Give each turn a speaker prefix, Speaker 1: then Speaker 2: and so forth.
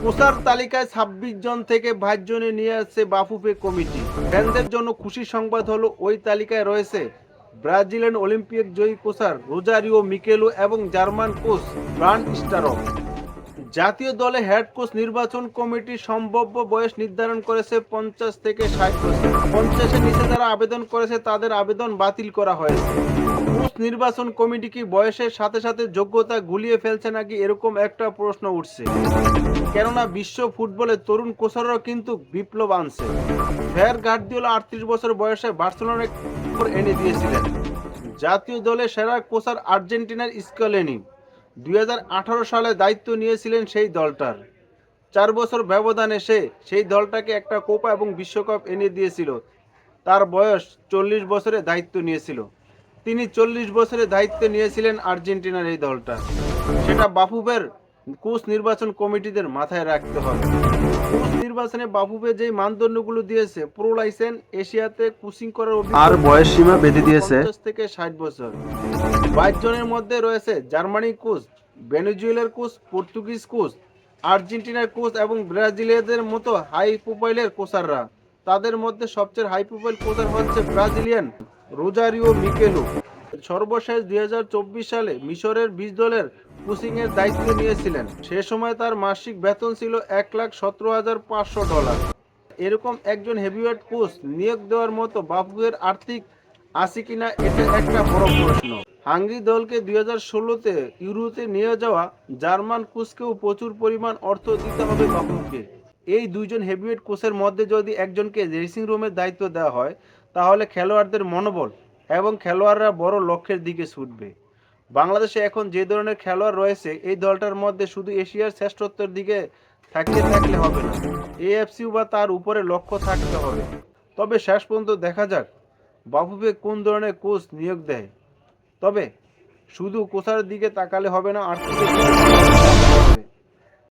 Speaker 1: কোসার তালিকায় ২৬ জন থেকে ২২ জনে নিয়ে আসছে বাফুফে কমিটি। ফ্যানদের জন্য খুশির সংবাদ হলো ওই তালিকায় রয়েছে ব্রাজিলিয়ান অলিম্পিক জয়ী কোসার রোজারিও মিকেলো এবং জার্মান কোচ ব্রান্ড স্টারক। জাতীয় দলে হেড কোচ নির্বাচন কমিটি সম্ভাব্য বয়স নির্ধারণ করেছে ৫০ থেকে ৬০ বছর। ৫০-এর নিচে যারা আবেদন করেছে তাদের আবেদন বাতিল করা হয়েছে। কোচ নির্বাচন কমিটি কি বয়সের সাথে সাথে যোগ্যতা গুলিয়ে ফেলছে নাকি, এরকম একটা প্রশ্ন উঠছে। কেননা বিশ্ব ফুটবলে তরুণ কোচাররাও কিন্তু বিপ্লব আনছে। ফের গার্দিওলা ৩৮ বছর বয়সে বার্সেলোনায় এনে দিয়েছিলেন। জাতীয় দলে সেরা কোচার আর্জেন্টিনার স্কেলেনি ২০১৮ সালে দায়িত্ব নিয়েছিলেন সেই দলটার। ৪ বছর ব্যবধানে সেই দলটাকে একটা কোপা এবং বিশ্বকাপ এনে দিয়েছিল। তার বয়স ৪০ বছরে দায়িত্ব নিয়েছিল। তিনি ৪০ বছরে দায়িত্ব নিয়েছিলেন আর্জেন্টিনার এই দলটা। সেটা বাফুফের কোচ নির্বাচন কমিটিদের মাথায় রাখতে হবে। কোচ নির্বাচনে বাফুফে যেই মানদণ্ডগুলো দিয়েছে, প্রো লাইসেন্স, এশিয়াতে কোচিং করার
Speaker 2: আর
Speaker 1: অভিজ্ঞতা,
Speaker 2: বয়স সীমা বেঁধে দিয়েছে
Speaker 1: ৫০ থেকে ৬০ বছর। ২২ জনের মধ্যে রয়েছে জার্মানি কোচ, ভেনেজুয়েলার কোচ, পর্তুগিজ কোচ, আর্জেন্টিনার কোচ এবং ব্রাজিলিয়ানদের মতো হাই প্রোফাইলের কোচাররা। তাদের মধ্যে সবচেয়ে হাই প্রোফাইল কোচার হচ্ছে ব্রাজিলিয়ান রোজারিও মিকেলো। সর্বশেষ ২০২৪ সালে মিশরের ২০ দলের কোচিংয়ের দায়িত্ব নিয়েছিলেন। সে সময় তার মাসিক বেতন ছিল $১,১৭,৫০০। এরকম একজন হেভিওয়েট কোচ নিয়োগ দেওয়ার মতো বাফুফের আর্থিক আছে কিনা, এটা একটা বড় প্রশ্ন। হাঙ্গেরি দলকে ২০১৬-তে ইউরোতে নিয়ে যাওয়া জার্মান কোচকেও প্রচুর পরিমাণ অর্থ দিতে হবে বাফুফকে। এই দুইজন হেভিওয়েট কোচের মধ্যে যদি একজনকে ড্রেসিং রুমের দায়িত্ব দেওয়া হয়, তাহলে খেলোয়াড়দের মনোবল এবং খেলোয়াড়রা বড় লক্ষ্যের দিকে ছুটবে। বাংলাদেশে এখন যে ধরনের খেলোয়াড় রয়েছে, এই দলটার মধ্যে শুধু এশিয়ার শ্রেষ্ঠত্বের দিকে থাকলে হবে না, এএফসিও বা তার উপরে লক্ষ্য থাকতে হবে। তবে শেষ পর্যন্ত দেখা যাক বাফুফে কোন ধরনের কোচ নিয়োগ দেয়। তবে শুধু কোচার দিকে তাকালে হবে না, আর্থিক